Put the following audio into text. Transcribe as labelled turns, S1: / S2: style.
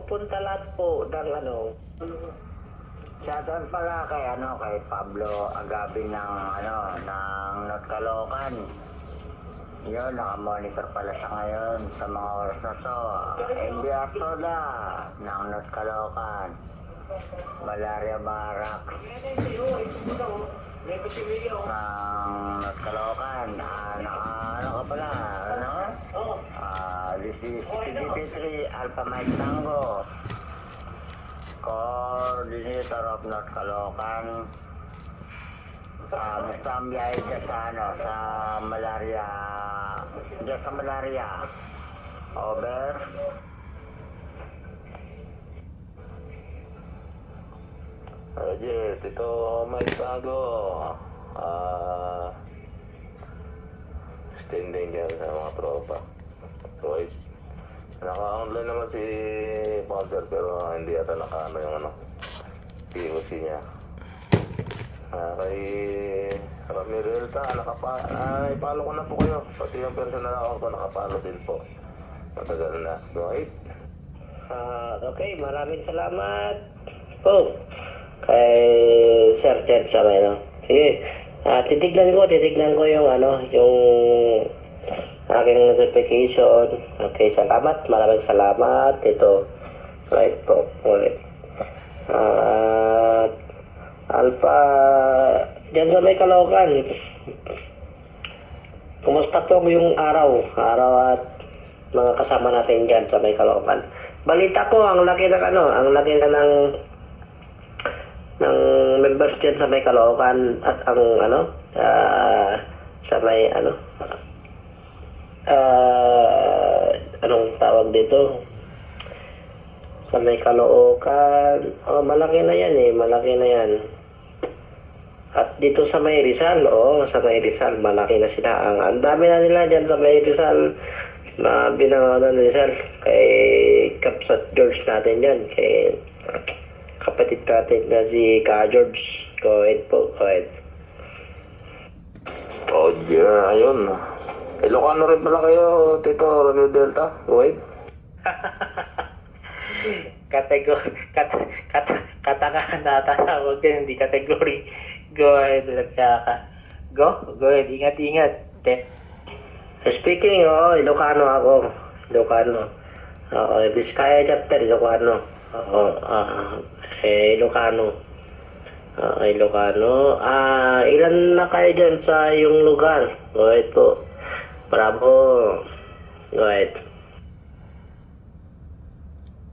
S1: pupunta lahat po ng ano.
S2: Shoutout pala kay Pablo Agabi ng North Caloocan. Yun, nakamonitor pala siya ngayon sa mga oras na to. MBR Toda ng North Caloocan. Malaria Barracks ng North Caloocan. Ano ka pala? This is PDP3 Alpha Mike Tango, Coordinator of North Caloocan. Basta ang biyahe dyan sa malaria. Dyan sa malaria. Over.
S3: Yes, ito may bago. Standing dyan sa mga tropa. So, naka-online naman si Pounder pero hindi ata naka-ano yung POC niya. Kay Ramirelta, ipalo ko na po kayo. Pati yung personal account ko nakapalo din po. Matagal na. Go ahead.
S1: Okay, maraming salamat po kay Sir Ted sa may Sige, titignan ko yung yung aking notification. Okay, salamat. Maraming salamat. Ito. Right po. Ulit. Alpha, dyan sa may Caloocan. Kumusta po yung araw at mga kasama natin dyan sa may Caloocan. Balita ko, ang laki ng members dyan sa may Caloocan at ang sa may anong tawag dito sa may Caloocan. Malaki na yan. At dito sa may Rizal, malaki na sila. Ang dami na nila dyan sa may Rizal na binanganan ni Rizal kay Kapsat George natin dyan, kay kapatid natin na si Ka George. Go ahead po.
S3: Oh yeah, ayun. Ilocano rin pala kayo, Tito Romeo Delta. Go ahead.
S1: Katakaan natatawag din, hindi category. Go ahead, Go ahead, ingat. Speaking, Ilocano ako. Vizcaya chapter, Ilocano. Ilocano. Ilan na kayo dyan sa yung lugar? Go ahead po. Bravo. Go ahead.